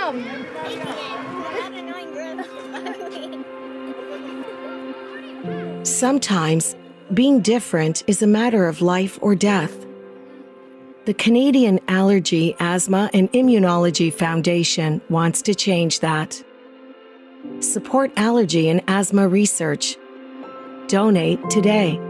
Welcome. Sometimes being different is a matter of life or death. The Canadian Allergy, Asthma, and Immunology Foundation wants to change that. Support allergy and asthma research. Donate today.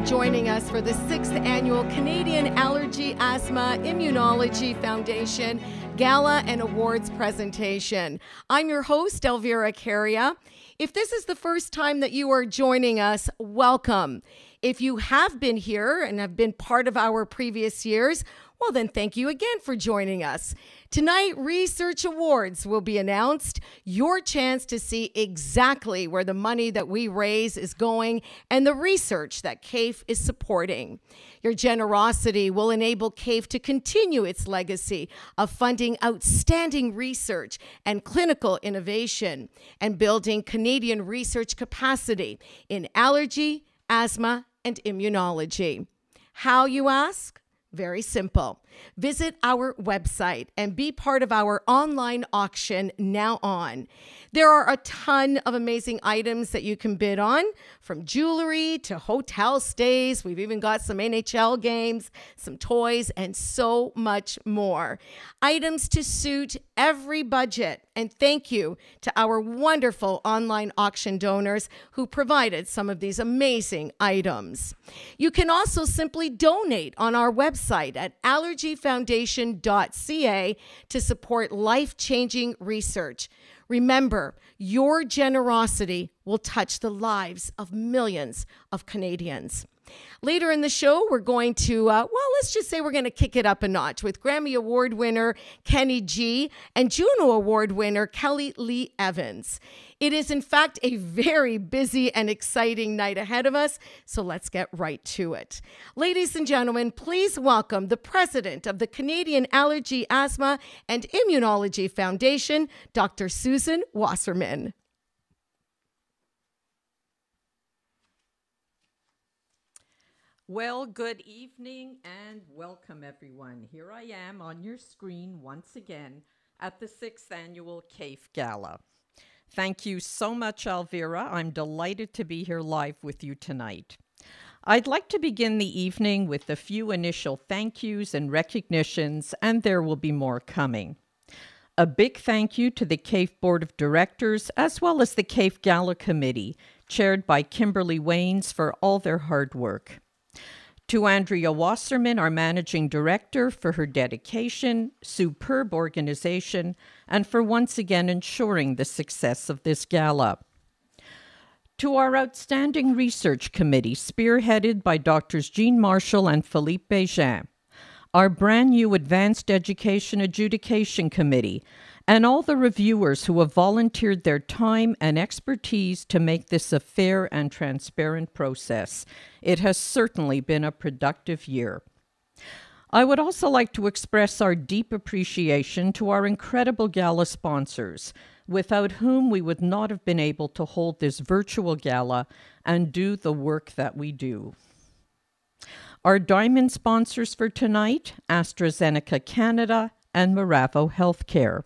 Joining us for the 6th Annual Canadian Allergy, Asthma, Immunology Foundation Gala and Awards presentation. I'm your host, Elvira Caria. If this is the first time that you are joining us, welcome. If you have been here and have been part of our previous years, well then thank you again for joining us. Tonight, Research Awards will be announced, your chance to see exactly where the money that we raise is going and the research that CAAIF is supporting. Your generosity will enable CAAIF to continue its legacy of funding outstanding research and clinical innovation and building Canadian research capacity in allergy, asthma, and immunology. How, you ask? Very simple. Visit our website and be part of our online auction now on. There are a ton of amazing items that you can bid on, from jewelry to hotel stays. We've even got some NHL games, some toys, and so much more. Items to suit every budget. And thank you to our wonderful online auction donors who provided some of these amazing items. You can also simply donate on our website at allergyfoundation.ca to support life-changing research. Remember, your generosity will touch the lives of millions of Canadians. Later in the show, we're going to, let's just say we're going to kick it up a notch with Grammy Award-winner Kenny G and Juno Award-winner Kellylee Evans. It is, in fact, a very busy and exciting night ahead of us, so let's get right to it. Ladies and gentlemen, please welcome the president of the Canadian Allergy, Asthma, and Immunology Foundation, Dr. Susan Wasserman. Well, good evening and welcome, everyone. Here I am on your screen once again at the 6th Annual CAAIF Gala. Thank you so much, Elvira. I'm delighted to be here live with you tonight. I'd like to begin the evening with a few initial thank yous and recognitions, and there will be more coming. A big thank you to the CAAIF Board of Directors, as well as the CAAIF Gala Committee, chaired by Kimberly Waynes, for all their hard work. To Andrea Wasserman, our Managing Director, for her dedication, superb organization, and for once again ensuring the success of this gala. To our outstanding research committee, spearheaded by Drs. Jean Marshall and Philippe Bégin, our brand new Advanced Education Adjudication Committee, and all the reviewers who have volunteered their time and expertise to make this a fair and transparent process. It has certainly been a productive year. I would also like to express our deep appreciation to our incredible gala sponsors, without whom we would not have been able to hold this virtual gala and do the work that we do. Our diamond sponsors for tonight, AstraZeneca Canada and Miravo Healthcare.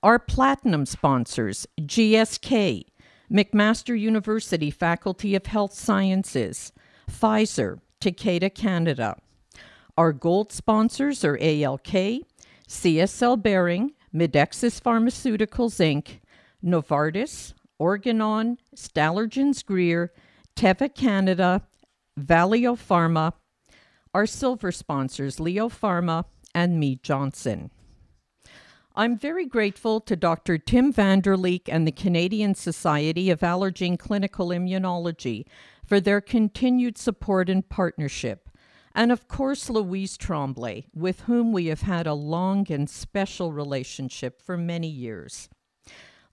Our platinum sponsors, GSK, McMaster University Faculty of Health Sciences, Pfizer, Takeda Canada. Our gold sponsors are ALK, CSL Behring, Medexus Pharmaceuticals Inc., Novartis, Organon, Stallergenes Greer, Teva Canada, Valeo Pharma. Our silver sponsors, Leo Pharma and Mead Johnson. I'm very grateful to Dr. Tim Vanderleek and the Canadian Society of Allergy and Clinical Immunology for their continued support and partnership, and of course Louise Tremblay, with whom we have had a long and special relationship for many years.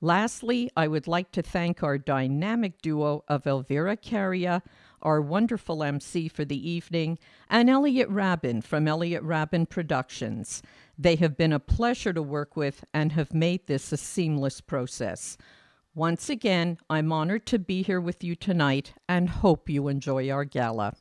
Lastly, I would like to thank our dynamic duo of Elvira Caria, our wonderful MC for the evening, and Elliott Raben from Elliott Raben Productions. They have been a pleasure to work with and have made this a seamless process. Once again, I'm honored to be here with you tonight and hope you enjoy our gala.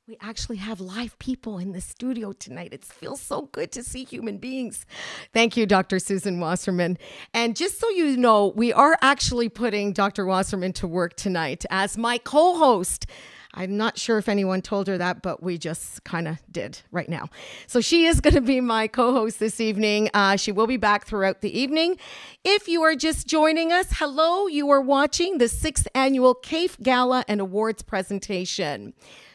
We actually have live people in the studio tonight. It feels so good to see human beings. Thank you, Dr. Susan Wasserman. And just so you know, we are actually putting Dr. Wasserman to work tonight as my co-host. I'm not sure if anyone told her that, but we just kind of did right now. So she is going to be my co-host this evening. She will be back throughout the evening. If you are just joining us, hello, you are watching the 6th Annual CAAIF Gala and Awards presentation.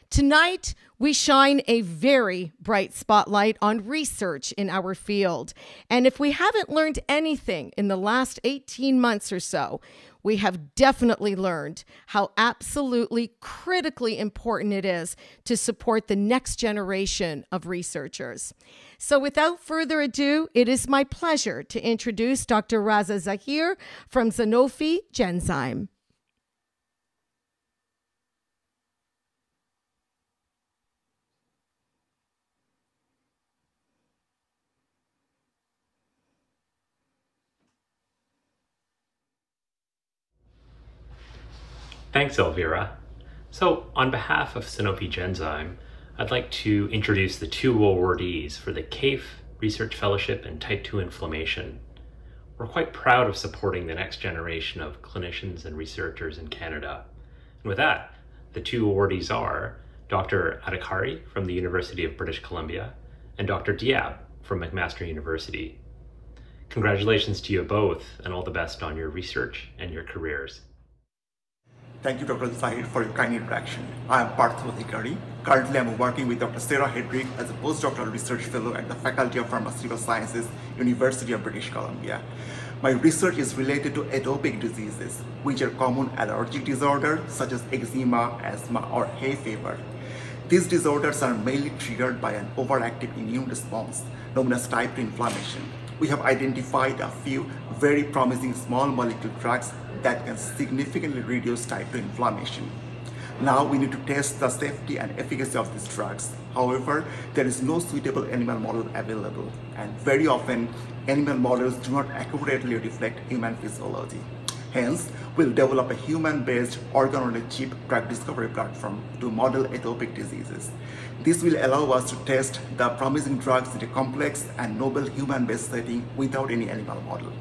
Tonight, we shine a very bright spotlight on research in our field. And if we haven't learned anything in the last 18 months or so, we have definitely learned how absolutely critically important it is to support the next generation of researchers. So without further ado, it is my pleasure to introduce Dr. Raza Zahir from Sanofi Genzyme. Thanks, Elvira. So, on behalf of Sanofi Genzyme, I'd like to introduce the two awardees for the CAAIF Research Fellowship in Type 2 Inflammation. We're quite proud of supporting the next generation of clinicians and researchers in Canada. And with that, the two awardees are Dr. Adhikari from the University of British Columbia and Dr. Diab from McMaster University. Congratulations to you both, and all the best on your research and your careers. Thank you, Dr. Zahir, for your kind introduction. I am Partha Adhikari. Currently, I am working with Dr. Sarah Hedrick as a postdoctoral research fellow at the Faculty of Pharmaceutical Sciences, University of British Columbia. My research is related to atopic diseases, which are common allergic disorders such as eczema, asthma, or hay fever. These disorders are mainly triggered by an overactive immune response known as type 2 inflammation. We have identified a few very promising small molecule drugs that can significantly reduce type 2 inflammation. Now we need to test the safety and efficacy of these drugs. However, there is no suitable animal model available, and very often animal models do not accurately reflect human physiology. Hence, we'll develop a human-based organ-on-a-chip drug discovery platform to model atopic diseases. This will allow us to test the promising drugs in a complex and novel human-based setting without any animal model.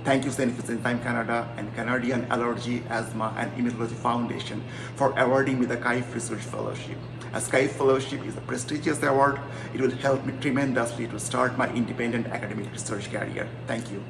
Thank you, Sanofi Genzyme Canada and Canadian Allergy, Asthma and Immunology Foundation for awarding me the CAAIF Research Fellowship. As CAAIF Fellowship is a prestigious award, it will help me tremendously to start my independent academic research career. Thank you.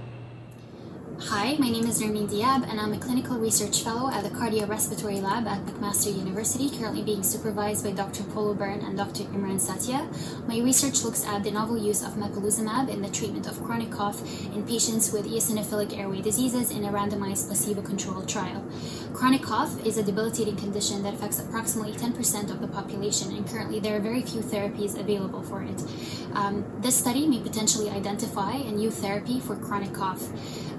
Hi, my name is Nermeen Diab, and I'm a clinical research fellow at the Cardia Respiratory Lab at McMaster University, currently being supervised by Dr. Polo Byrne and Dr. Imran Satya. My research looks at the novel use of mepolizumab in the treatment of chronic cough in patients with eosinophilic airway diseases in a randomized placebo-controlled trial. Chronic cough is a debilitating condition that affects approximately 10% of the population, and currently there are very few therapies available for it. This study may potentially identify a new therapy for chronic cough.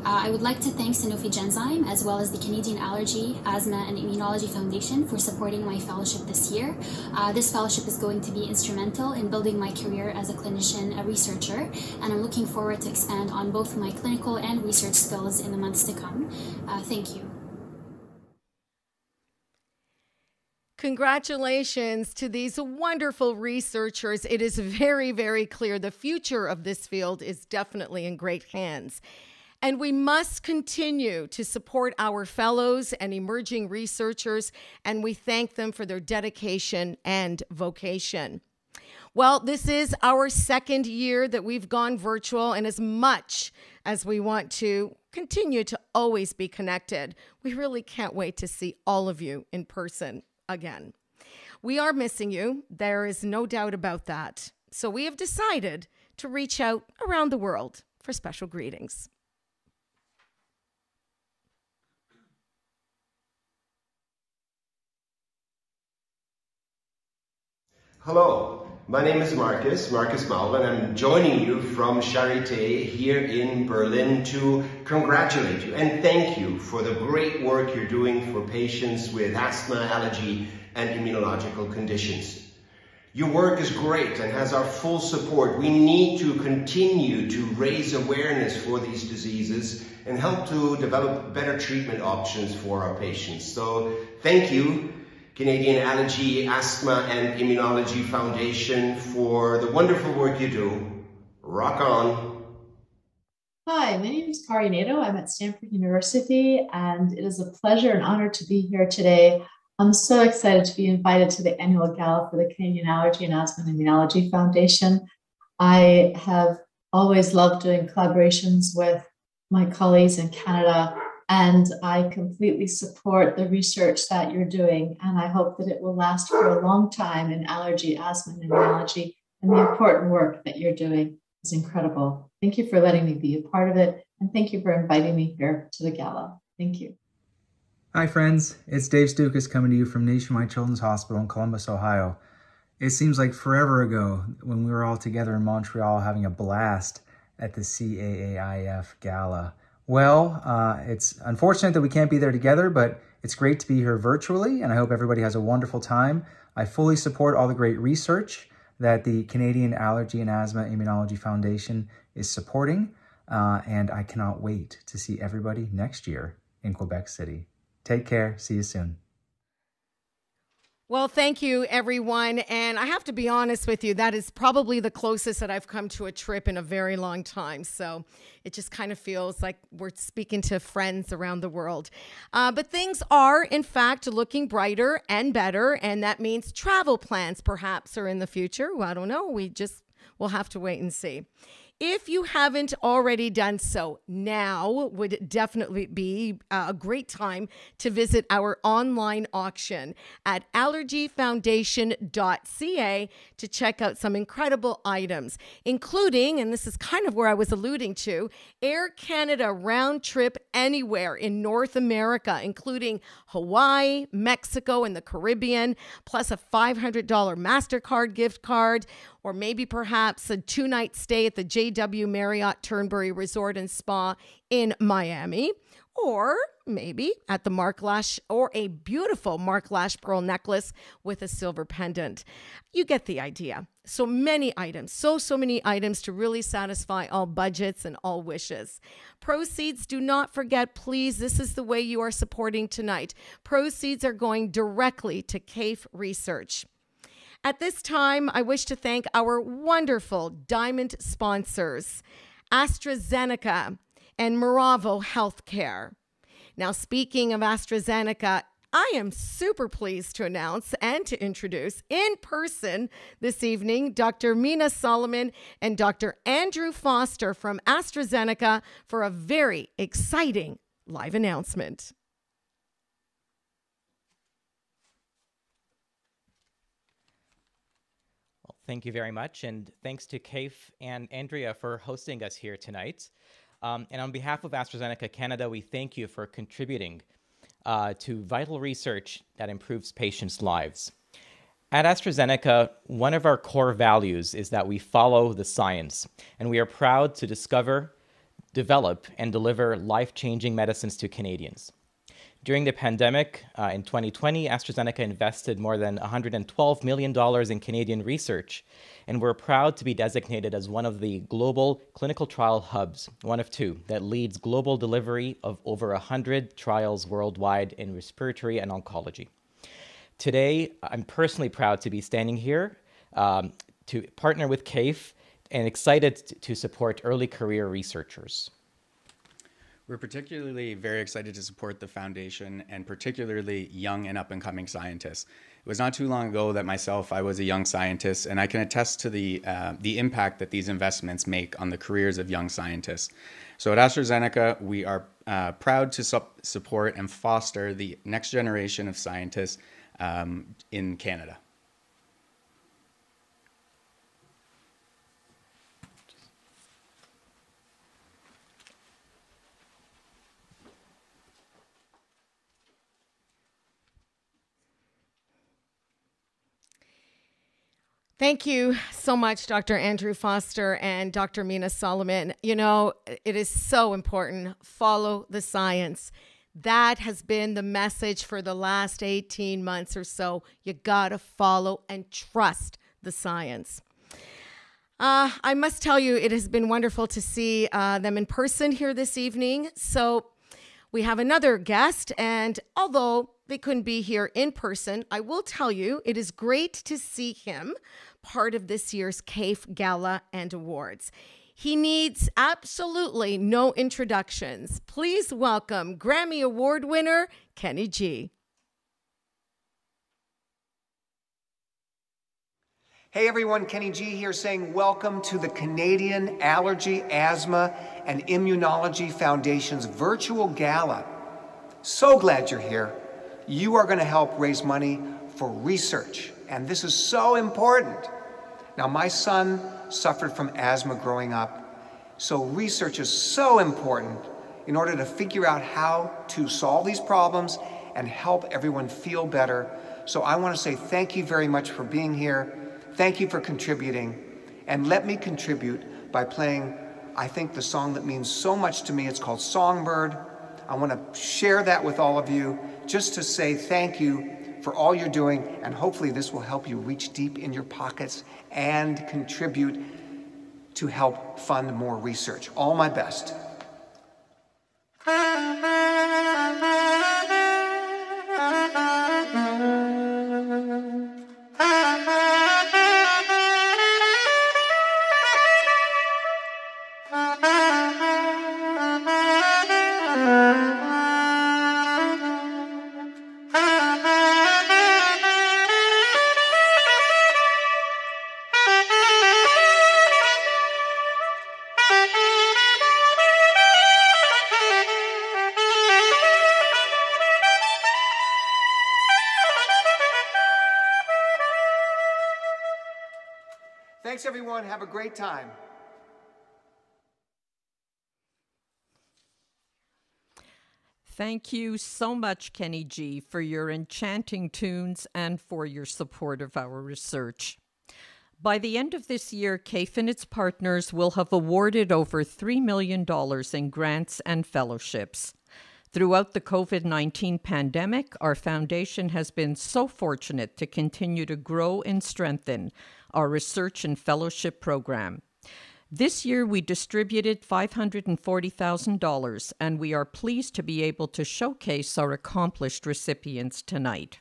I would like to thank Sanofi Genzyme as well as the Canadian Allergy, Asthma and Immunology Foundation for supporting my fellowship this year. This fellowship is going to be instrumental in building my career as a clinician, a researcher, and I'm looking forward to expand on both my clinical and research skills in the months to come. Thank you. Congratulations to these wonderful researchers. It is very, very clear the future of this field is definitely in great hands. And we must continue to support our fellows and emerging researchers, and we thank them for their dedication and vocation. Well, this is our second year that we've gone virtual, and as much as we want to continue to always be connected, we really can't wait to see all of you in person again. We are missing you. There is no doubt about that. So we have decided to reach out around the world for special greetings. Hello, my name is Marcus Malvin. I'm joining you from Charité here in Berlin to congratulate you and thank you for the great work you're doing for patients with asthma, allergy, and immunological conditions. Your work is great and has our full support. We need to continue to raise awareness for these diseases and help to develop better treatment options for our patients. So thank you, Canadian Allergy, Asthma and Immunology Foundation, for the wonderful work you do. Rock on. Hi, my name is Caria. I'm at Stanford University, and it is a pleasure and honor to be here today. I'm so excited to be invited to the annual gala for the Canadian Allergy and Asthma and Immunology Foundation. I have always loved doing collaborations with my colleagues in Canada, and I completely support the research that you're doing, and I hope that it will last for a long time in allergy, asthma, and immunology, and the important work that you're doing is incredible. Thank you for letting me be a part of it, and thank you for inviting me here to the gala. Thank you. Hi friends, it's Dave Stukas coming to you from Nationwide Children's Hospital in Columbus, Ohio. It seems like forever ago when we were all together in Montreal having a blast at the CAAIF Gala. Well, it's unfortunate that we can't be there together, but it's great to be here virtually, and I hope everybody has a wonderful time. I fully support all the great research that the Canadian Allergy and Asthma Immunology Foundation is supporting, and I cannot wait to see everybody next year in Quebec City. Take care. See you soon. Well, thank you, everyone. And I have to be honest with you, that is probably the closest that I've come to a trip in a very long time. So it just kind of feels like we're speaking to friends around the world. But things are, in fact, looking brighter and better. And that means travel plans perhaps are in the future. Well, I don't know. We'll have to wait and see. If you haven't already done so, now would definitely be a great time to visit our online auction at allergyfoundation.ca to check out some incredible items, including, and this is kind of where I was alluding to, Air Canada round trip anywhere in North America, including Hawaii, Mexico, and the Caribbean, plus a $500 MasterCard gift card, or maybe perhaps a 2-night stay at the JW Marriott Turnberry Resort and Spa in Miami, or maybe at the Mark Lash, or a beautiful Mark Lash pearl necklace with a silver pendant. You get the idea. So many items, so many items to really satisfy all budgets and all wishes. Proceeds, do not forget, please, this is the way you are supporting tonight. Proceeds are going directly to CAAIF research. At this time, I wish to thank our wonderful diamond sponsors, AstraZeneca and Moravo Healthcare. Now, speaking of AstraZeneca, I am super pleased to announce and to introduce in person this evening Dr. Mina Solomon and Dr. Andrew Foster from AstraZeneca for a very exciting live announcement. Thank you very much, and thanks to CAAIF and Andrea for hosting us here tonight. And on behalf of AstraZeneca Canada, we thank you for contributing to vital research that improves patients' lives. At AstraZeneca, one of our core values is that we follow the science, and we are proud to discover, develop, and deliver life-changing medicines to Canadians. During the pandemic in 2020, AstraZeneca invested more than $112 million in Canadian research, and we're proud to be designated as one of the global clinical trial hubs, one of two, that leads global delivery of over 100 trials worldwide in respiratory and oncology. Today, I'm personally proud to be standing here to partner with CAAIF and excited to support early career researchers. We're particularly very excited to support the foundation and particularly young and up-and-coming scientists. It was not too long ago that I was a young scientist, and I can attest to the impact that these investments make on the careers of young scientists. So at AstraZeneca, we are proud to support and foster the next generation of scientists in Canada. Thank you so much, Dr. Andrew Foster and Dr. Mina Solomon. You know, it is so important. Follow the science. That has been the message for the last 18 months or so. You gotta follow and trust the science. I must tell you, it has been wonderful to see them in person here this evening. So we have another guest, and although they couldn't be here in person, I will tell you it is great to see him part of this year's CAAIF Gala and Awards. He needs absolutely no introductions. Please welcome Grammy Award-winner Kenny G. Hey everyone, Kenny G here saying welcome to the Canadian Allergy, Asthma, and Immunology Foundation's virtual gala. So glad you're here. You are going to help raise money for research, and this is so important. Now, my son suffered from asthma growing up, so research is so important in order to figure out how to solve these problems and help everyone feel better. So I want to say thank you very much for being here. Thank you for contributing, and let me contribute by playing, I think, the song that means so much to me. It's called Songbird. I want to share that with all of you just to say thank you for all you're doing, and hopefully this will help you reach deep in your pockets and contribute to help fund more research. All my best. Thanks, everyone. Have a great time. Thank you so much, Kenny G, for your enchanting tunes and for your support of our research. By the end of this year, CAAIF and its partners will have awarded over $3 million in grants and fellowships. Throughout the COVID-19 pandemic, our foundation has been so fortunate to continue to grow and strengthen our research and fellowship program. This year, we distributed $540,000, and we are pleased to be able to showcase our accomplished recipients tonight.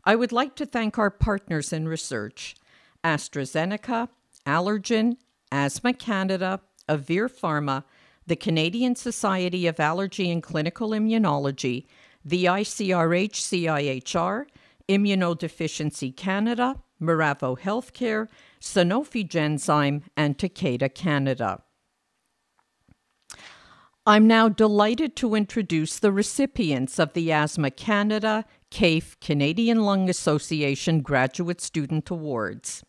I would like to thank our partners in research: AstraZeneca, Allergen, Asthma Canada, Elvira Pharma, the Canadian Society of Allergy and Clinical Immunology, the ICRH-CIHR, Immunodeficiency Canada, Miravo Healthcare, Sanofi Genzyme, and Takeda Canada. I'm now delighted to introduce the recipients of the Asthma Canada, CAAIF, Canadian Lung Association Graduate Student Awards.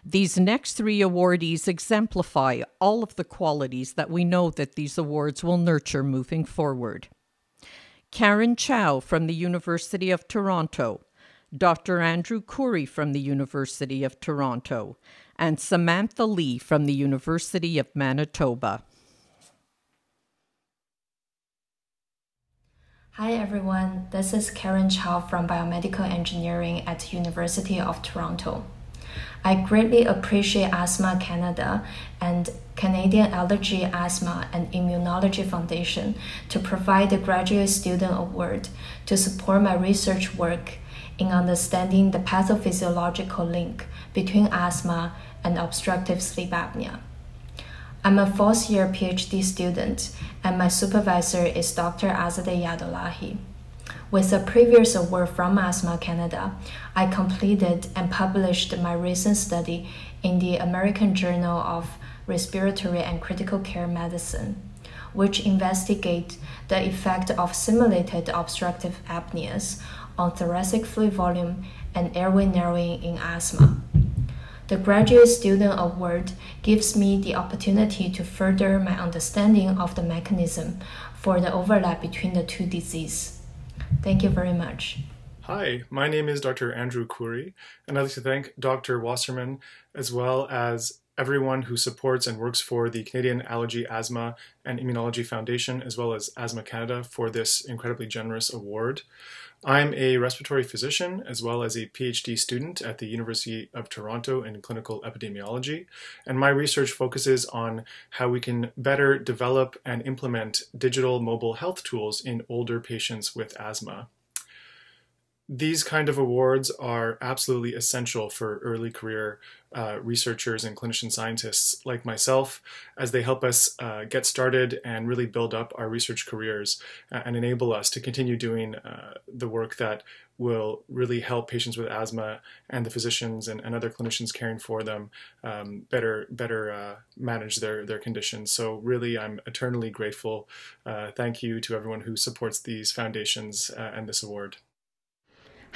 These next three awardees exemplify all of the qualities that we know that these awards will nurture moving forward. Karen Chow from the University of Toronto, Dr. Andrew Curry from the University of Toronto, and Samantha Lee from the University of Manitoba. Hi everyone, this is Karen Chow from Biomedical Engineering at the University of Toronto. I greatly appreciate Asthma Canada and Canadian Allergy, Asthma and Immunology Foundation to provide the Graduate Student Award to support my research work in understanding the pathophysiological link between asthma and obstructive sleep apnea. I'm a fourth-year PhD student, and my supervisor is Dr. Azadeh Yadolahi. With a previous award from Asthma Canada, I completed and published my recent study in the American Journal of Respiratory and Critical Care Medicine, which investigates the effect of simulated obstructive apneas on thoracic fluid volume and airway narrowing in asthma. The Graduate Student Award gives me the opportunity to further my understanding of the mechanism for the overlap between the two diseases. Thank you very much. Hi, my name is Dr. Andrew Khoury, and I'd like to thank Dr. Wasserman as well as everyone who supports and works for the Canadian Allergy, Asthma and Immunology Foundation, as well as Asthma Canada, for this incredibly generous award. I'm a respiratory physician as well as a PhD student at the University of Toronto in clinical epidemiology, and my research focuses on how we can better develop and implement digital mobile health tools in older patients with asthma. These kind of awards are absolutely essential for early career researchers and clinician scientists like myself, as they help us get started and really build up our research careers and enable us to continue doing the work that will really help patients with asthma and the physicians and other clinicians caring for them better manage their conditions. So really, I'm eternally grateful. Thank you to everyone who supports these foundations and this award.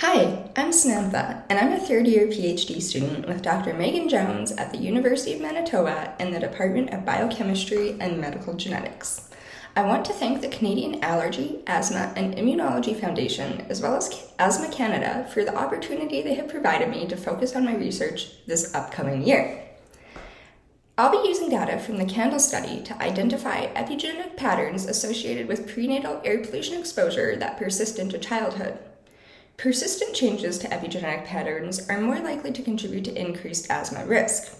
Hi, I'm Samantha, and I'm a third-year PhD student with Dr. Megan Jones at the University of Manitoba in the Department of Biochemistry and Medical Genetics. I want to thank the Canadian Allergy, Asthma and Immunology Foundation, as well as Asthma Canada, for the opportunity they have provided me to focus on my research this upcoming year. I'll be using data from the CANDLE study to identify epigenetic patterns associated with prenatal air pollution exposure that persist into childhood. Persistent changes to epigenetic patterns are more likely to contribute to increased asthma risk.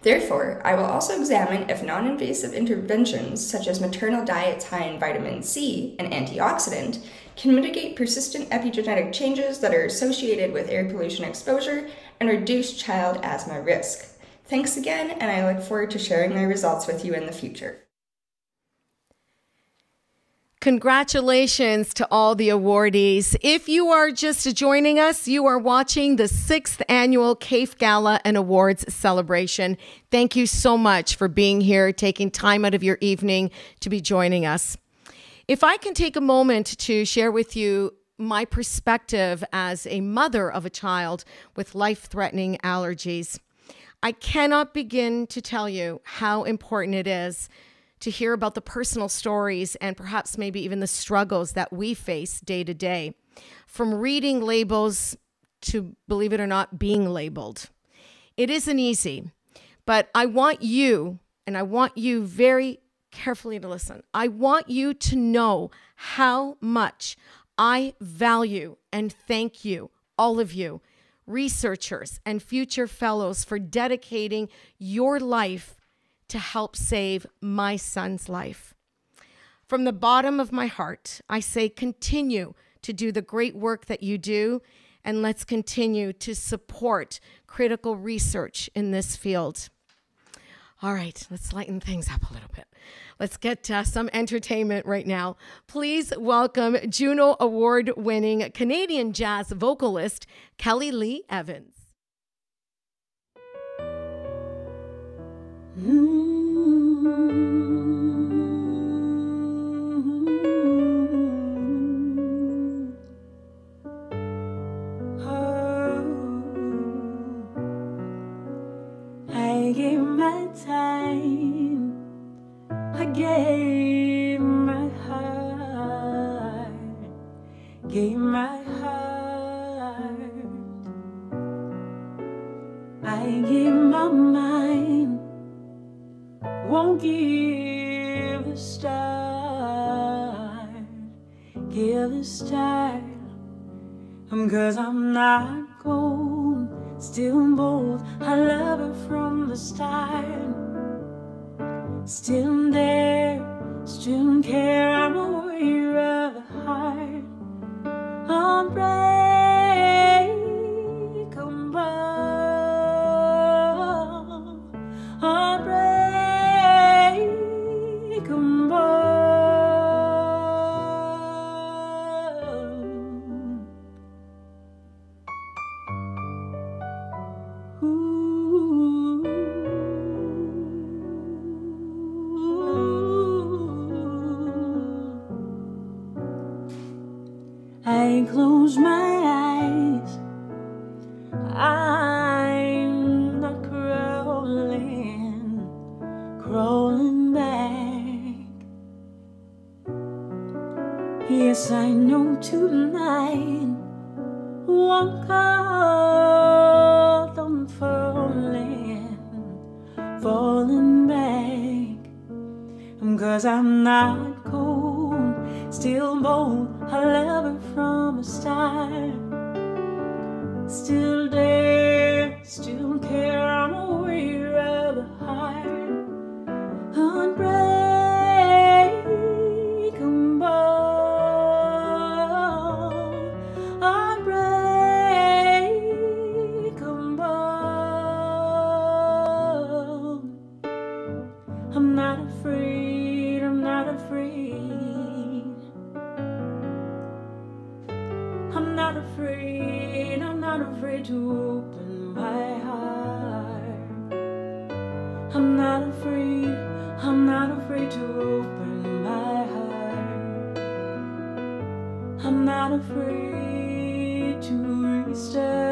Therefore, I will also examine if non-invasive interventions, such as maternal diets high in vitamin C, an antioxidant, can mitigate persistent epigenetic changes that are associated with air pollution exposure and reduce child asthma risk. Thanks again, and I look forward to sharing my results with you in the future. Congratulations to all the awardees. If you are just joining us, you are watching the 6th Annual CAAIF Gala and Awards celebration. Thank you so much for being here, taking time out of your evening to be joining us. If I can take a moment to share with you my perspective as a mother of a child with life-threatening allergies, I cannot begin to tell you how important it is to hear about the personal stories and perhaps maybe even the struggles that we face day to day, from reading labels to, believe it or not, being labeled. It isn't easy, but I want you, and I want you very carefully to listen. I want you to know how much I value and thank you, all of you, researchers and future fellows, for dedicating your life to help save my son's life. From the bottom of my heart, I say continue to do the great work that you do, and let's continue to support critical research in this field. All right, let's lighten things up a little bit. Let's get some entertainment right now. Please welcome Juno Award-winning Canadian jazz vocalist Kellylee Evans. I gave my time, I gave my heart, gave my heart, I gave my mind, won't give a start, give a start, 'cause I'm not cold, still bold, I love her from the start, still there, still care, I'm a warrior of the heart, unbreakable, unbreakable. I close my eyes, I'm not crawling, crawling back. Yes, I know tonight one call on falling back, 'cause I'm not cold, still bold, a lover from the start. Still there, still care, I'm aware of the heart. Unbreakable, unbreakable. I'm not afraid, I'm not afraid. I'm not afraid, I'm not afraid to open my heart. I'm not afraid, I'm not afraid to open my heart. I'm not afraid to restart.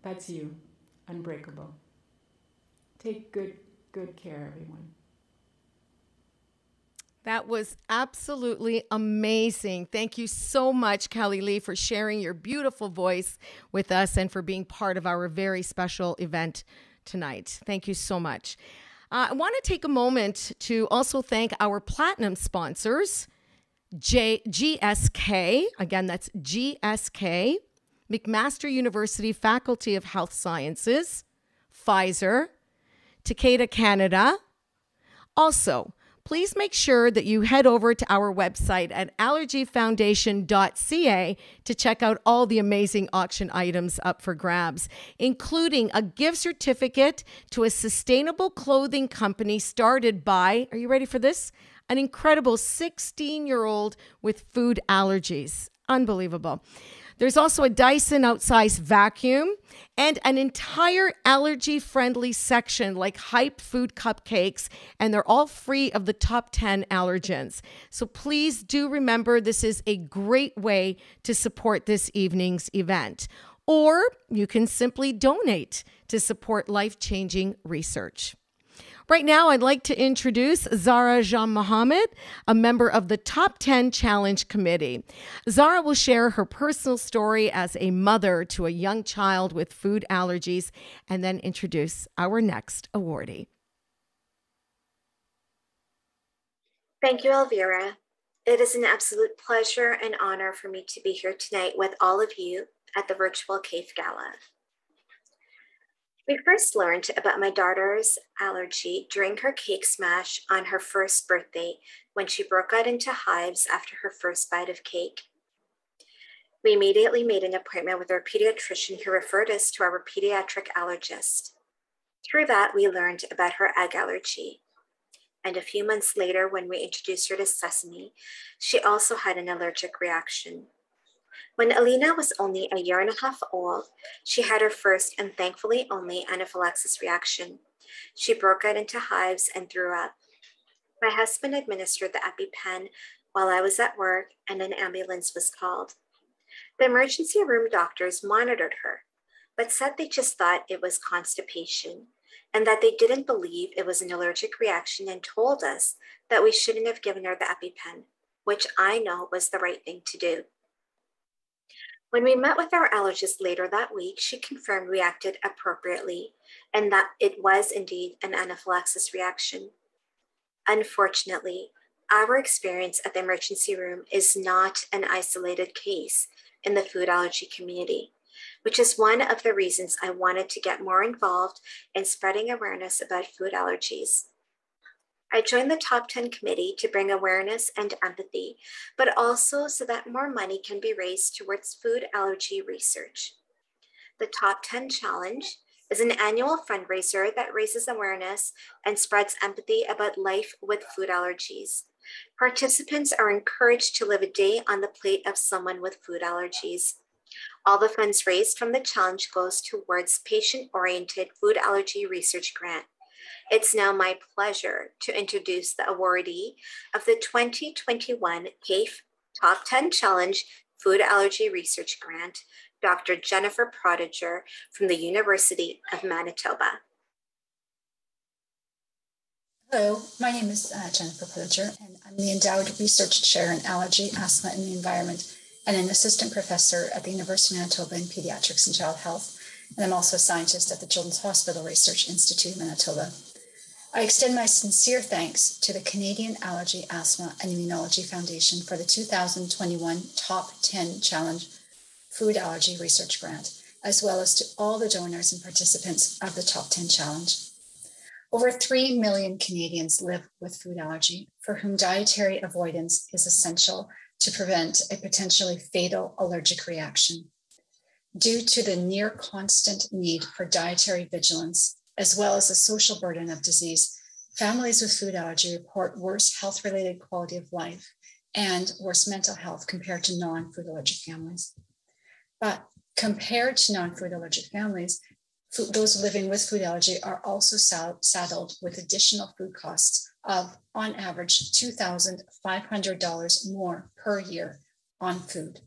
That's you, unbreakable. Take good care, everyone. That was absolutely amazing. Thank you so much, Kellylee, for sharing your beautiful voice with us and for being part of our very special event tonight. Thank you so much. I want to take a moment to also thank our platinum sponsors, GSK. Again, that's GSK, McMaster University Faculty of Health Sciences, Pfizer, Takeda Canada. Also, please make sure that you head over to our website at allergyfoundation.ca to check out all the amazing auction items up for grabs, including a gift certificate to a sustainable clothing company started by, are you ready for this? An incredible 16-year-old with food allergies. Unbelievable. There's also a Dyson outsized vacuum and an entire allergy-friendly section like Hype food cupcakes, and they're all free of the top 10 allergens. So please do remember this is a great way to support this evening's event. Or you can simply donate to support life-changing research. Right now, I'd like to introduce Zara Jean Mohammed, a member of the Top 10 Challenge Committee. Zara will share her personal story as a mother to a young child with food allergies and then introduce our next awardee. Thank you, Elvira. It is an absolute pleasure and honor for me to be here tonight with all of you at the virtual CAAIF Gala. We first learned about my daughter's allergy during her cake smash on her first birthday when she broke out into hives after her first bite of cake. We immediately made an appointment with our pediatrician who referred us to our pediatric allergist. Through that, we learned about her egg allergy. And a few months later, when we introduced her to sesame, she also had an allergic reaction. When Alina was only a year and a half old, she had her first and thankfully only anaphylaxis reaction. She broke out into hives and threw up. My husband administered the EpiPen while I was at work and an ambulance was called. The emergency room doctors monitored her, but said they just thought it was constipation and that they didn't believe it was an allergic reaction and told us that we shouldn't have given her the EpiPen, which I know was the right thing to do. When we met with our allergist later that week, she confirmed we acted appropriately and that it was indeed an anaphylaxis reaction. Unfortunately, our experience at the emergency room is not an isolated case in the food allergy community, which is one of the reasons I wanted to get more involved in spreading awareness about food allergies. I joined the Top 10 committee to bring awareness and empathy, but also so that more money can be raised towards food allergy research. The Top 10 Challenge is an annual fundraiser that raises awareness and spreads empathy about life with food allergies. Participants are encouraged to live a day on the plate of someone with food allergies. All the funds raised from the challenge goes towards patient-oriented food allergy research grant. It's now my pleasure to introduce the awardee of the 2021 CAAIF Top 10 Challenge Food Allergy Research Grant, Dr. Jennifer Prodiger from the University of Manitoba. Hello, my name is Jennifer Prodiger, and I'm the Endowed Research Chair in Allergy, Asthma, and the Environment, and an Assistant Professor at the University of Manitoba in Pediatrics and Child Health. And I'm also a scientist at the Children's Hospital Research Institute of Manitoba. I extend my sincere thanks to the Canadian Allergy, Asthma, and Immunology Foundation for the 2021 Top 10 Challenge Food Allergy Research Grant, as well as to all the donors and participants of the Top 10 Challenge. Over 3 million Canadians live with food allergy, for whom dietary avoidance is essential to prevent a potentially fatal allergic reaction. Due to the near constant need for dietary vigilance, as well as the social burden of disease, families with food allergy report worse health-related quality of life and worse mental health compared to non-food allergic families. But compared to non-food allergic families, those living with food allergy are also saddled with additional food costs of, on average, $2,500 more per year on food.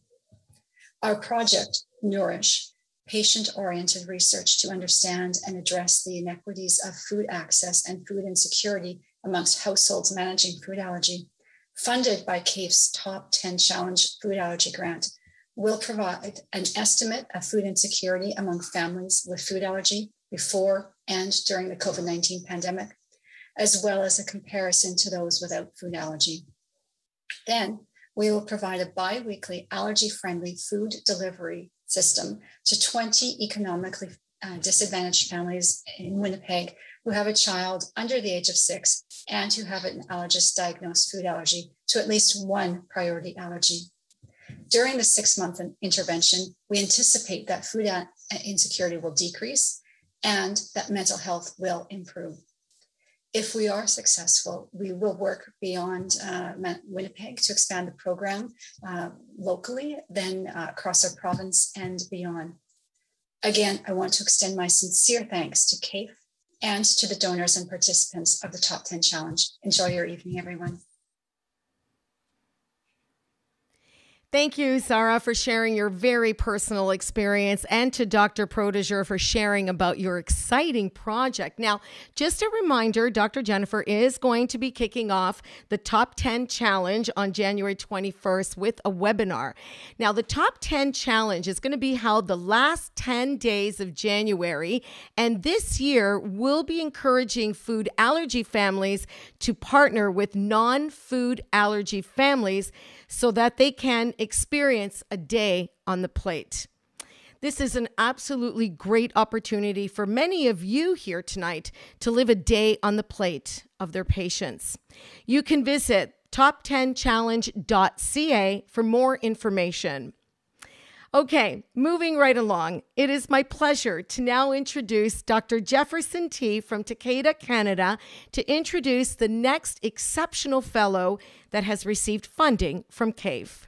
Our project, Nourish, patient-oriented research to understand and address the inequities of food access and food insecurity amongst households managing food allergy, funded by CAAIF's Top 10 Challenge Food Allergy Grant, will provide an estimate of food insecurity among families with food allergy before and during the COVID-19 pandemic, as well as a comparison to those without food allergy. Then we will provide a bi-weekly allergy-friendly food delivery system to 20 economically disadvantaged families in Winnipeg who have a child under the age of 6 and who have an allergist-diagnosed food allergy to at least one priority allergy. During the 6-month intervention, we anticipate that food insecurity will decrease and that mental health will improve. If we are successful, we will work beyond Winnipeg to expand the program locally, then across our province and beyond. Again, I want to extend my sincere thanks to CAAIF and to the donors and participants of the Top 10 Challenge. Enjoy your evening, everyone. Thank you, Sarah, for sharing your very personal experience, and to Dr. Prodiger for sharing about your exciting project. Now, just a reminder, Dr. Jennifer is going to be kicking off the Top 10 Challenge on January 21st with a webinar. Now, the Top 10 Challenge is going to be held the last 10 days of January, and this year we'll be encouraging food allergy families to partner with non-food allergy families so that they can experience a day on the plate. This is an absolutely great opportunity for many of you here tonight to live a day on the plate of their patients. You can visit top10challenge.ca for more information. Okay, moving right along, it is my pleasure to now introduce Dr. Jefferson T. from Takeda, Canada, to introduce the next exceptional fellow that has received funding from CAAIF.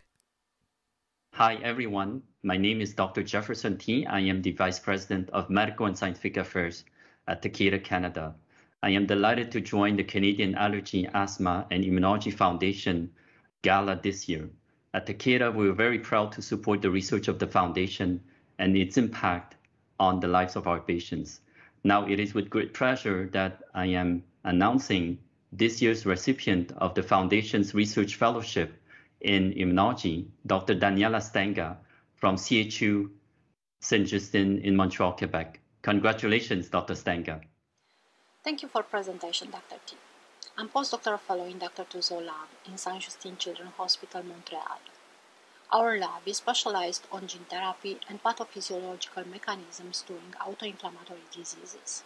Hi, everyone. My name is Dr. Jefferson T. I am the Vice President of Medical and Scientific Affairs at Takeda, Canada. I am delighted to join the Canadian Allergy, Asthma, and Immunology Foundation Gala this year. At Takeda, we are very proud to support the research of the foundation and its impact on the lives of our patients. Now, it is with great pleasure that I am announcing this year's recipient of the foundation's Research Fellowship in Immunology, Dr. Daniela Stenga from CHU Saint-Justin in Montreal, Quebec. Congratulations, Dr. Stenga. Thank you for presentation, Dr. T. I'm postdoctoral fellow in Dr. Tuzo's lab in Saint-Justin Children's Hospital, Montreal. Our lab is specialized on gene therapy and pathophysiological mechanisms during autoinflammatory diseases.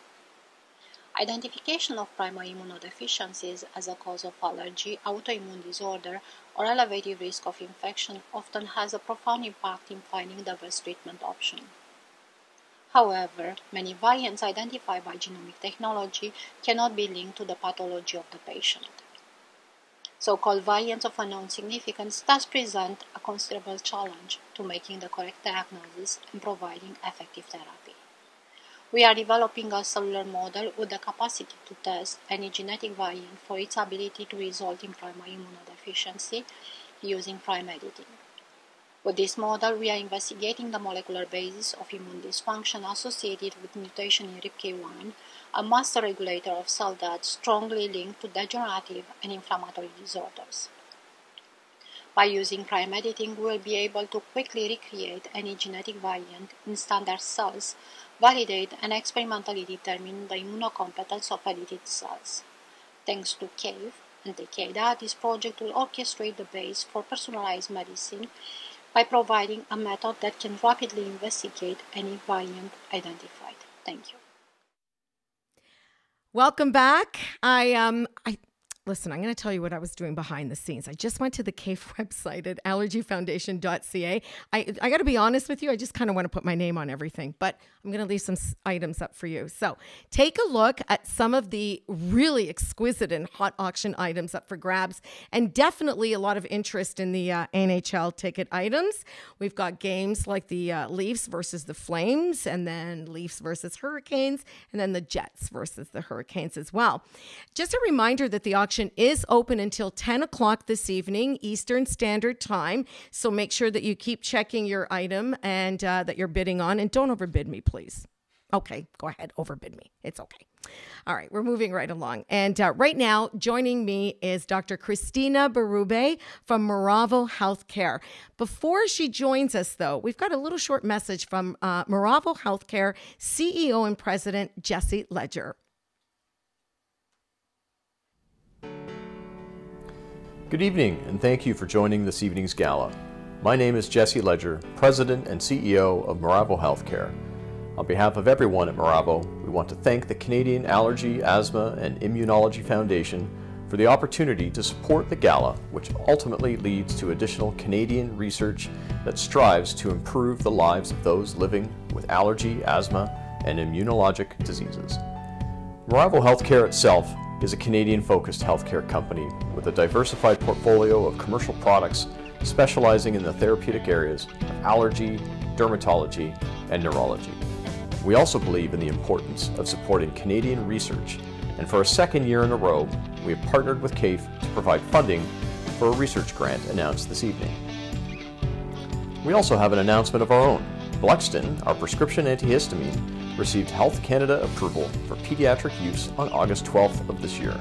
Identification of primary immunodeficiencies as a cause of allergy, autoimmune disorder, or elevated risk of infection often has a profound impact in finding the best treatment option. However, many variants identified by genomic technology cannot be linked to the pathology of the patient. So-called variants of unknown significance thus present a considerable challenge to making the correct diagnosis and providing effective therapy. We are developing a cellular model with the capacity to test any genetic variant for its ability to result in primary immunodeficiency using prime editing. With this model, we are investigating the molecular basis of immune dysfunction associated with mutation in RIPK1, a master regulator of cell death strongly linked to degenerative and inflammatory disorders. By using prime editing, we will be able to quickly recreate any genetic variant in standard cells, validate and experimentally determine the immunocompetence of edited cells. Thanks to CAAIF and Takeda, this project will orchestrate the base for personalized medicine by providing a method that can rapidly investigate any variant identified. Thank you. Welcome back. Listen, I'm going to tell you what I was doing behind the scenes. I just went to the CAAIF website at allergyfoundation.ca. I got to be honest with you, I just kind of want to put my name on everything, but I'm going to leave some items up for you. So take a look at some of the really exquisite and hot auction items up for grabs, and definitely a lot of interest in the NHL ticket items. We've got games like the Leafs versus the Flames, and then Leafs versus Hurricanes, and then the Jets versus the Hurricanes as well. Just a reminder that the auction is open until 10 o'clock this evening, Eastern Standard Time. So make sure that you keep checking your item and that you're bidding on, and don't overbid me, please. Okay, go ahead, overbid me. It's okay. All right, we're moving right along. And right now, joining me is Dr. Cristina Berube from Miravo Healthcare. Before she joins us, though, we've got a little short message from Miravo Healthcare CEO and President Jesse Ledger. Good evening, and thank you for joining this evening's gala. My name is Jesse Ledger, President and CEO of Miravo Healthcare. On behalf of everyone at Miravo, we want to thank the Canadian Allergy, Asthma, and Immunology Foundation for the opportunity to support the gala, which ultimately leads to additional Canadian research that strives to improve the lives of those living with allergy, asthma, and immunologic diseases. Miravo Healthcare itself is a Canadian-focused healthcare company with a diversified portfolio of commercial products specializing in the therapeutic areas of allergy, dermatology, and neurology. We also believe in the importance of supporting Canadian research, and for a second year in a row, we have partnered with CAAIF to provide funding for a research grant announced this evening. We also have an announcement of our own. Blexten, our prescription antihistamine, received Health Canada approval for pediatric use on August 12th of this year.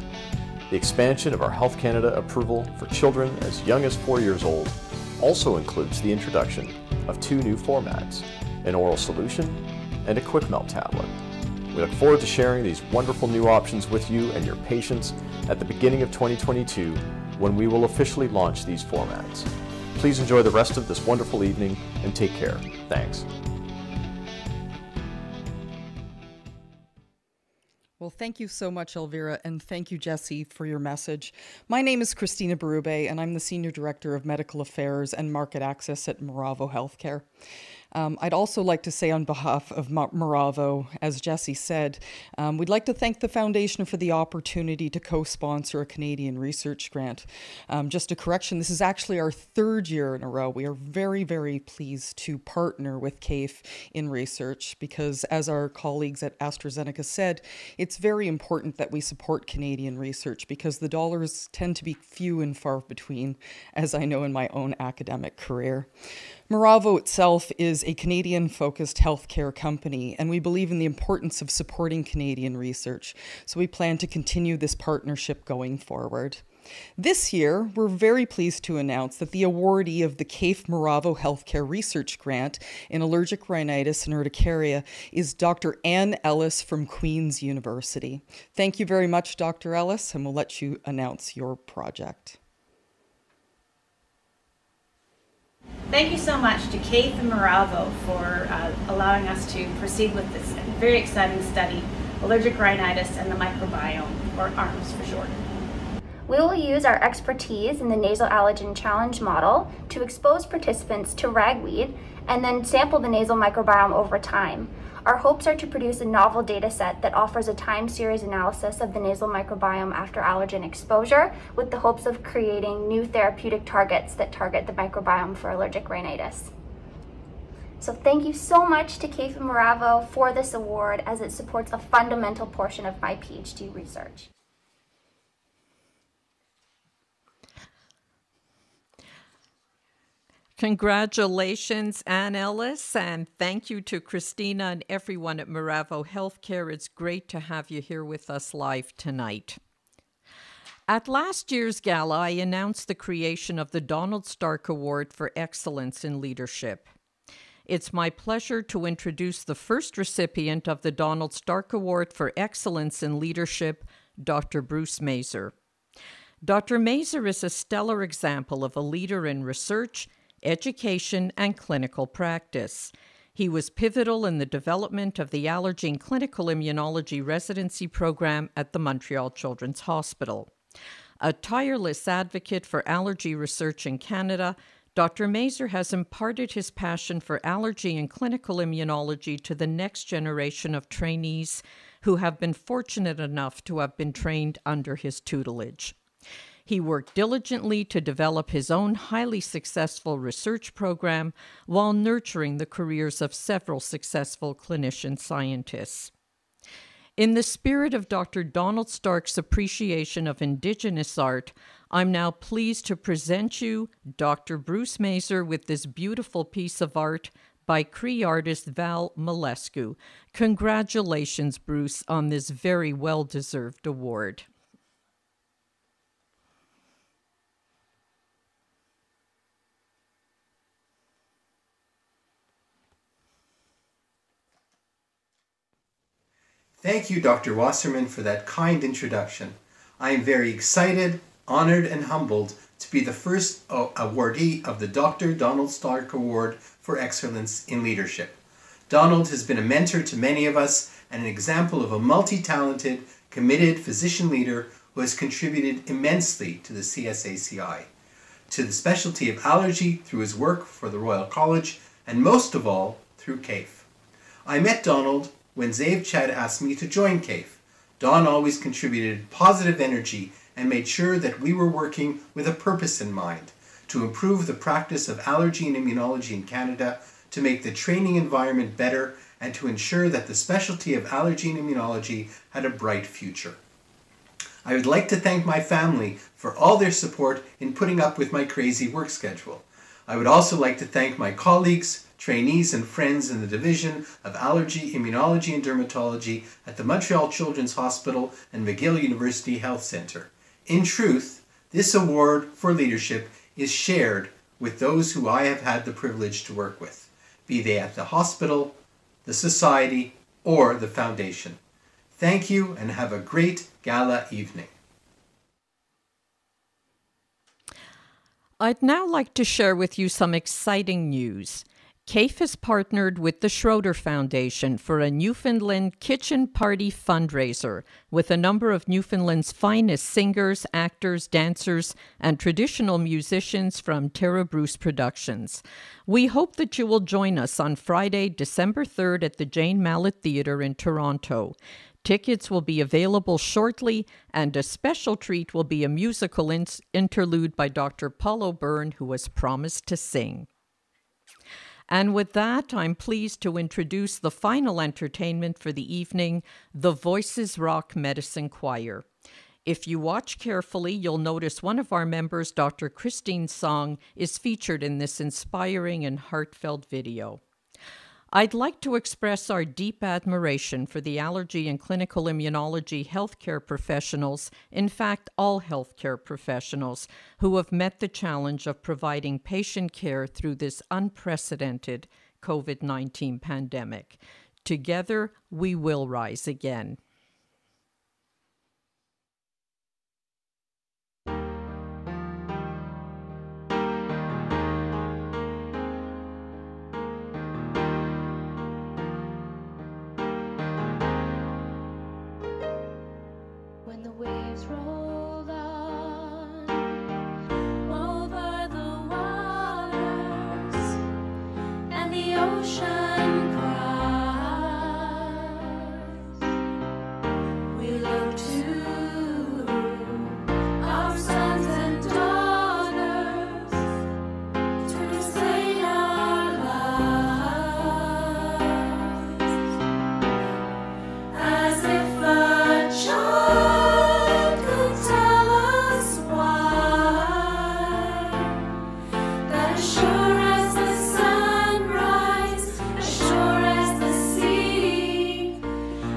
The expansion of our Health Canada approval for children as young as 4 years old also includes the introduction of 2 new formats, an oral solution and a quick melt tablet. We look forward to sharing these wonderful new options with you and your patients at the beginning of 2022 when we will officially launch these formats. Please enjoy the rest of this wonderful evening and take care. Thanks. Well, thank you so much, Elvira, and thank you, Jesse, for your message. My name is Cristina Berube, and I'm the Senior Director of Medical Affairs and Market Access at Miravo Healthcare. I'd also like to say on behalf of Miravo, as Jesse said, we'd like to thank the Foundation for the opportunity to co-sponsor a Canadian research grant. Just a correction, this is actually our 3rd year in a row. We are very, very pleased to partner with CAAIF in research because, as our colleagues at AstraZeneca said, it's very important that we support Canadian research because the dollars tend to be few and far between, as I know in my own academic career. Miravo itself is a Canadian-focused healthcare company, and we believe in the importance of supporting Canadian research, so we plan to continue this partnership going forward. This year, we're very pleased to announce that the awardee of the CAAIF Moravo Healthcare Research Grant in allergic rhinitis and urticaria is Dr. Ann Ellis from Queen's University. Thank you very much, Dr. Ellis, and we'll let you announce your project. Thank you so much to CAAIF and Moravo for allowing us to proceed with this very exciting study, allergic rhinitis and the microbiome, or ARMS for short. We will use our expertise in the nasal allergen challenge model to expose participants to ragweed and then sample the nasal microbiome over time. Our hopes are to produce a novel data set that offers a time series analysis of the nasal microbiome after allergen exposure, with the hopes of creating new therapeutic targets that target the microbiome for allergic rhinitis. So thank you so much to CAAIF and Moravo for this award, as it supports a fundamental portion of my PhD research. Congratulations, Ann Ellis, and thank you to Christina and everyone at Moravo Healthcare. It's great to have you here with us live tonight. At last year's gala, I announced the creation of the Donald Stark Award for Excellence in Leadership. It's my pleasure to introduce the first recipient of the Donald Stark Award for Excellence in Leadership, Dr. Bruce Mazer. Dr. Mazer is a stellar example of a leader in research, education, and clinical practice. He was pivotal in the development of the Allergy and Clinical Immunology Residency Program at the Montreal Children's Hospital. A tireless advocate for allergy research in Canada, Dr. Mazer has imparted his passion for allergy and clinical immunology to the next generation of trainees who have been fortunate enough to have been trained under his tutelage. He worked diligently to develop his own highly successful research program while nurturing the careers of several successful clinician scientists. In the spirit of Dr. Donald Stark's appreciation of Indigenous art, I'm now pleased to present you Dr. Bruce Mazer with this beautiful piece of art by Cree artist Val Milescu. Congratulations, Bruce, on this very well-deserved award. Thank you, Dr. Wasserman, for that kind introduction. I am very excited, honored, and humbled to be the first awardee of the Dr. Donald Stark Award for Excellence in Leadership. Donald has been a mentor to many of us and an example of a multi-talented, committed physician leader who has contributed immensely to the CSACI, to the specialty of allergy through his work for the Royal College, and most of all, through CAAIF. I met Donald when Zav Chad asked me to join CAAIF. Don always contributed positive energy and made sure that we were working with a purpose in mind, to improve the practice of allergy and immunology in Canada, to make the training environment better, and to ensure that the specialty of allergy and immunology had a bright future. I would like to thank my family for all their support in putting up with my crazy work schedule. I would also like to thank my colleagues, trainees, and friends in the Division of Allergy, Immunology, and Dermatology at the Montreal Children's Hospital and McGill University Health Centre. In truth, this award for leadership is shared with those who I have had the privilege to work with, be they at the hospital, the society, or the foundation. Thank you, and have a great gala evening. I'd now like to share with you some exciting news. CAAIF has partnered with the Schroeder Foundation for a Newfoundland Kitchen Party fundraiser with a number of Newfoundland's finest singers, actors, dancers, and traditional musicians from Tara Bruce Productions. We hope that you will join us on Friday, December 3rd at the Jane Mallet Theatre in Toronto. Tickets will be available shortly, and a special treat will be a musical interlude by Dr. Paul O'Byrne, who has promised to sing. And with that, I'm pleased to introduce the final entertainment for the evening, the Voices Rock Medicine Choir. If you watch carefully, you'll notice one of our members, Dr. Christine's song, is featured in this inspiring and heartfelt video. I'd like to express our deep admiration for the allergy and clinical immunology healthcare professionals, in fact, all healthcare professionals, who have met the challenge of providing patient care through this unprecedented COVID-19 pandemic. Together, we will rise again. When the waves roll on over the waters and the ocean cries, we look to our sons and daughters to sustain our lives, as if a child could tell us why, that as sure as the sunrise, as sure as the sea,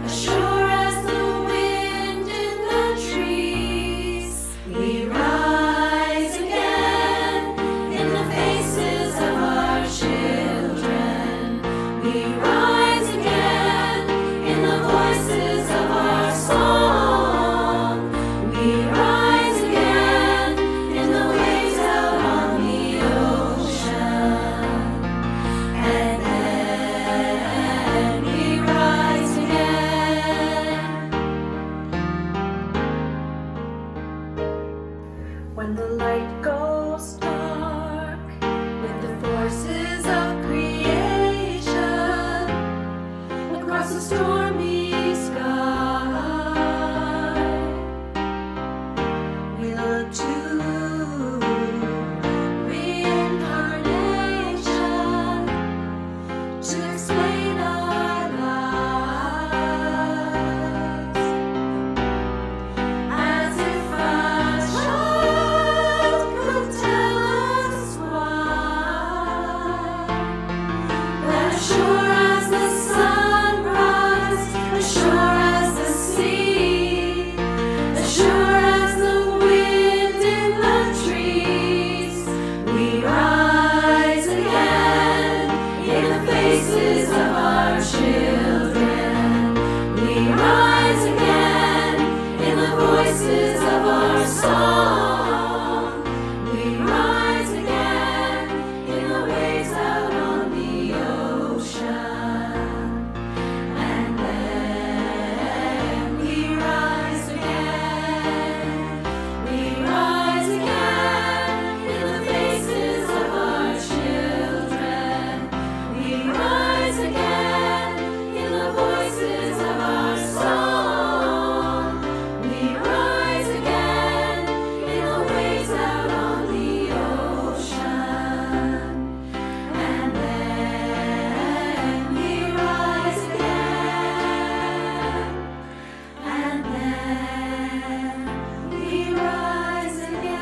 as sure as the wind in the trees, we rise again in the faces of our children. We rise again in the voices of our song. We rise again in the waves out on the ocean. And then we rise again. When the light goes dark with the forces of creation across a stormy sky, we look to reincarnation to explain our lives, as if a child could tell us why, that as sure as the sunrise, as sure as the sea, as sure as the wind in the trees, we rise again in the faces of our children. We rise again in the voices of our song. We rise again in the waves out on the ocean. And then we rise again. We rise again in the faces of our children. We rise again in the voices of our song. We rise again in the waves out on the ocean. And then we rise again. And then we rise again.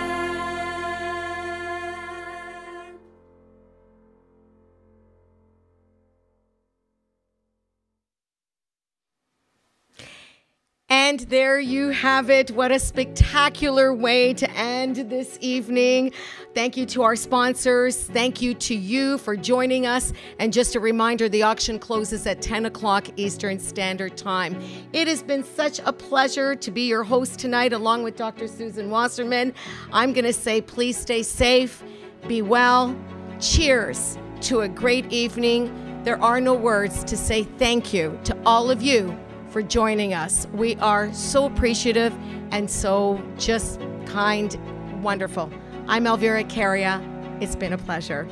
And there you have it. What a spectacular way to end this evening. Thank you to our sponsors. Thank you to you for joining us. And just a reminder, the auction closes at 10 o'clock Eastern Standard Time. It has been such a pleasure to be your host tonight, along with Dr. Susan Wasserman. I'm going to say, please stay safe, be well. Cheers to a great evening. There are no words to say thank you to all of you for joining us. We are so appreciative and so just kind, wonderful. I'm Elvira, Caria. It's been a pleasure.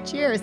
Cheers.